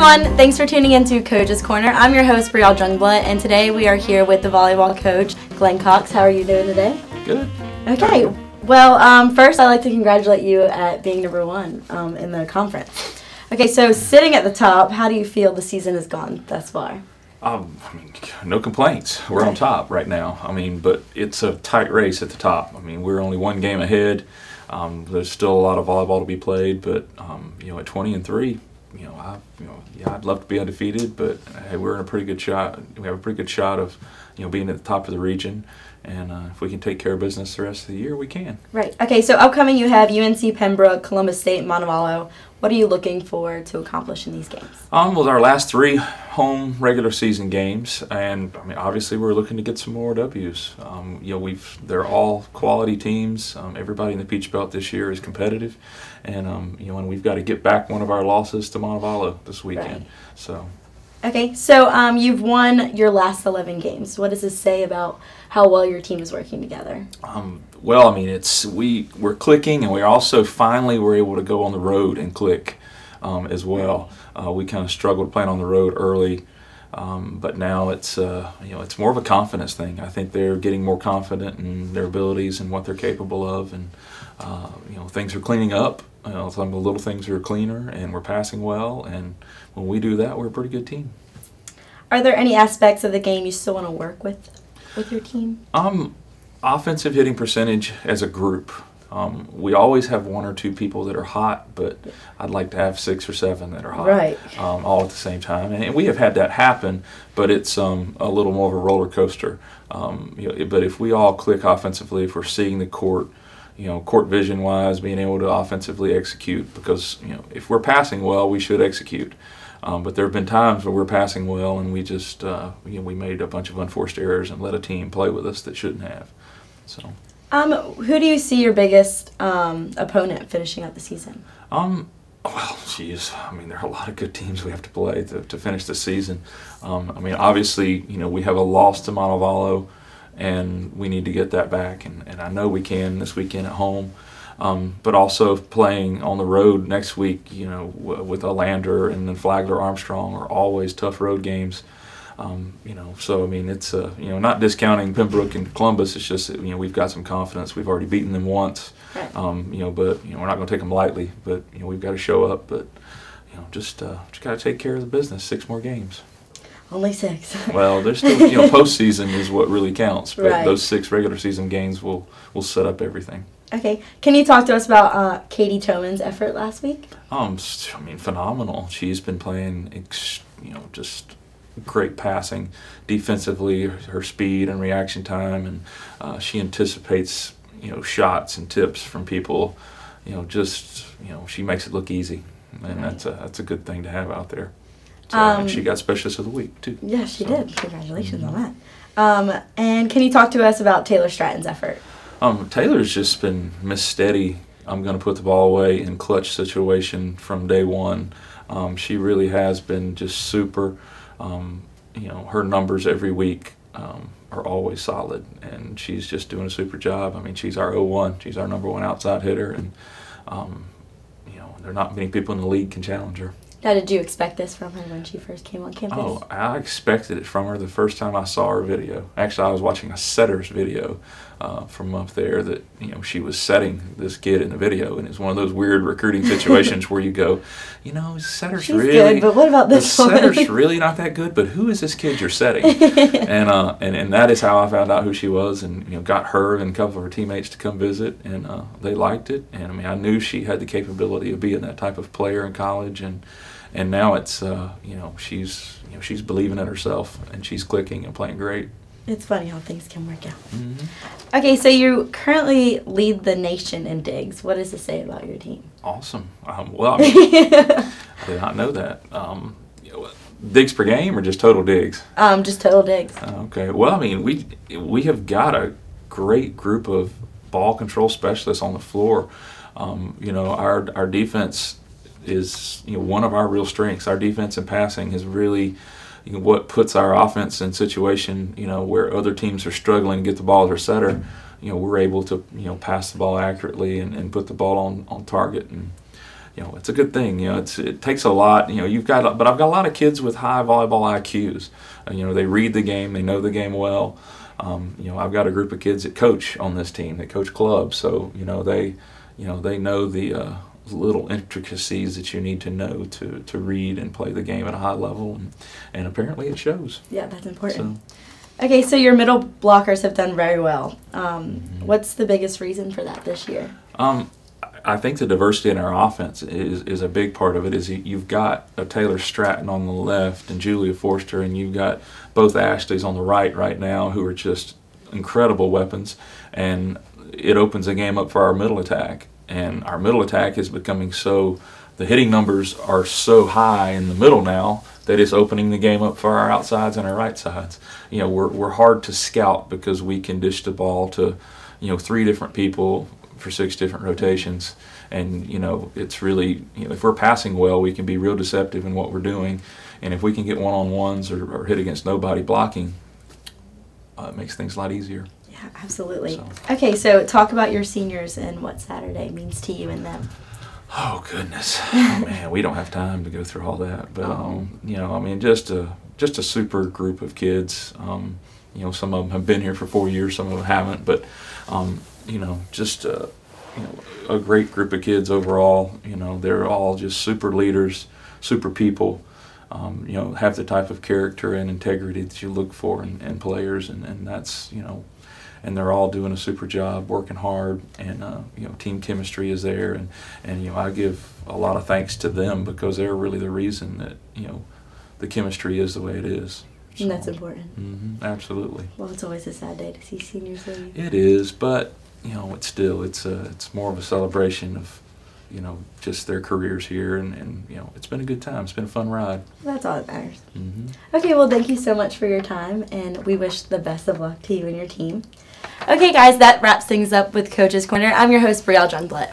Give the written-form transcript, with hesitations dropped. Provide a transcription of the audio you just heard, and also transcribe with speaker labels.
Speaker 1: everyone, thanks for tuning into Coach's Corner. I'm your host, Brielle Jungblunt, and today we are here with the volleyball coach, Glenn Cox. How are you doing today?
Speaker 2: Good.
Speaker 1: Okay, well, first I'd like to congratulate you at being #1 in the conference. Okay, so sitting at the top, how do you feel the season has gone thus far?
Speaker 2: I mean, no complaints. We're on top right now. I mean, but it's a tight race at the top. I mean, we're only one game ahead. There's still a lot of volleyball to be played, but at 20-3, I'd love to be undefeated, but hey, we're in a pretty good shot. We have a pretty good shot of, being at the top of the region, and if we can take care of business the rest of the year, we can.
Speaker 1: Right. Okay. So upcoming, you have UNC Pembroke, Columbus State, Montevallo. What are you looking for to accomplish in these games?
Speaker 2: Well, our last 3 home regular season games, and I mean, obviously, we're looking to get some more W's. They're all quality teams. Everybody in the Peach Belt this year is competitive, and and we've got to get back one of our losses to Montevallo this weekend.
Speaker 1: Right.
Speaker 2: So.
Speaker 1: Okay, so you've won your last 11 games. What does this say about how well your team is working together?
Speaker 2: Well, I mean, we're clicking, and we also finally were able to go on the road and click as well. We kind of struggled playing on the road early, but now it's more of a confidence thing. I think they're getting more confident in their abilities and what they're capable of, and things are cleaning up. Some of the little things are cleaner, and we're passing well, and when we do that, we're a pretty good team.
Speaker 1: Are there any aspects of the game you still want to work with your team?
Speaker 2: Offensive hitting percentage as a group. We always have 1 or 2 people that are hot, but I'd like to have 6 or 7 that are hot,
Speaker 1: right.
Speaker 2: All at the same time. And we have had that happen, but it's a little more of a roller coaster. But if we all click offensively, if we're seeing the court, court vision wise, being able to offensively execute, because if we're passing well, we should execute. But there have been times where we're passing well and we just we made a bunch of unforced errors and let a team play with us that shouldn't have. So.
Speaker 1: Who do you see your biggest opponent finishing out the season?
Speaker 2: Well, geez, I mean, there are a lot of good teams we have to play to finish the season. I mean, obviously, we have a loss to Montevallo, and we need to get that back, and I know we can this weekend at home. But also playing on the road next week, with Olander and then Flagler Armstrong are always tough road games. So I mean, it's not discounting Pembroke and Columbus. It's just that, we've got some confidence. We've already beaten them once,
Speaker 1: right.
Speaker 2: But we're not going to take them lightly. But we've got to show up. But just got to take care of the business. 6 more games.
Speaker 1: Only 6.
Speaker 2: Well, there's still postseason is what really counts. But
Speaker 1: right.
Speaker 2: Those 6 regular season games will set up everything.
Speaker 1: Okay. Can you talk to us about Katie Tomans' effort last week?
Speaker 2: I mean, phenomenal. She's been playing, just great passing. Defensively, her speed and reaction time, and she anticipates, shots and tips from people. She makes it look easy, and
Speaker 1: right.
Speaker 2: that's a good thing to have out there. So, and she got Specialist of the Week, too.
Speaker 1: Yeah, she did. Congratulations on that. And can you talk to us about Taylor Stratton's effort?
Speaker 2: Taylor's just been Miss Steady. I'm going to put the ball away in clutch situation from day one. She really has been just super. Her numbers every week are always solid, and she's just doing a super job. I mean, she's our 0-1. She's our #1 outside hitter, and there are not many people in the league can challenge her.
Speaker 1: Now, did you expect this from her when she first came on campus?
Speaker 2: Oh, I expected it from her the first time I saw her video. Actually, I was watching a setter's video from up there that, she was setting this kid in the video, and it's one of those weird recruiting situations where you go, setter's
Speaker 1: She's
Speaker 2: really
Speaker 1: good, but what about this
Speaker 2: the
Speaker 1: one?
Speaker 2: setter's really not that good, but who is this kid you're setting? and that is how I found out who she was, and got her and a couple of her teammates to come visit, and they liked it. And I mean, I knew she had the capability of being that type of player in college, and now it's she's believing in herself, and she's clicking and playing great.
Speaker 1: It's funny how things can work out.
Speaker 2: Mm-hmm.
Speaker 1: Okay, so you currently lead the nation in digs. What does this say about your team?
Speaker 2: Awesome. Well, I mean, I did not know that. Digs per game or just total digs?
Speaker 1: Just total digs.
Speaker 2: Okay. Well, I mean, we have got a great group of ball control specialists on the floor. Our defense is one of our real strengths. Our defense and passing is really what puts our offense in situation where other teams are struggling to get the ball to their setter. We're able to pass the ball accurately and put the ball on target. And it's a good thing. It takes a lot. But I've got a lot of kids with high volleyball IQs. They read the game, they know the game well. I've got a group of kids that coach on this team. They coach clubs, so they know the little intricacies that you need to know to read and play the game at a high level, and apparently it shows.
Speaker 1: Yeah, that's important. Okay, so your middle blockers have done very well. What's the biggest reason for that this year?
Speaker 2: I think the diversity in our offense is a big part of it. You've got a Taylor Stratton on the left and Julia Forster, and you've got both Ashleys on the right now, who are just incredible weapons, and it opens the game up for our middle attack. And our middle attack is becoming the hitting numbers are so high in the middle now that it's opening the game up for our outsides and our right sides. We're hard to scout because we can dish the ball to 3 different people for 6 different rotations, and it's really, if we're passing well, we can be real deceptive in what we're doing, and if we can get one-on-ones or hit against nobody blocking, it makes things a lot easier.
Speaker 1: Yeah, absolutely. Okay, so talk about your seniors and what Saturday means to you and them.
Speaker 2: Oh goodness, man, we don't have time to go through all that, but just a super group of kids. Some of them have been here for 4 years, some of them haven't, but just a great group of kids overall. They're all just super leaders, super people. Have the type of character and integrity that you look for in players, and that's and they're all doing a super job, working hard, and team chemistry is there, and I give a lot of thanks to them because they're really the reason that the chemistry is the way it is. So,
Speaker 1: and that's important.
Speaker 2: Absolutely.
Speaker 1: Well, it's always a sad day to see seniors leave.
Speaker 2: It is, but it's more of a celebration of just their careers here, and it's been a good time. It's been a fun ride.
Speaker 1: That's all that matters. Okay, well, thank you so much for your time, and we wish the best of luck to you and your team. Okay, guys, that wraps things up with Coach's Corner. I'm your host, Brielle Jungblatt.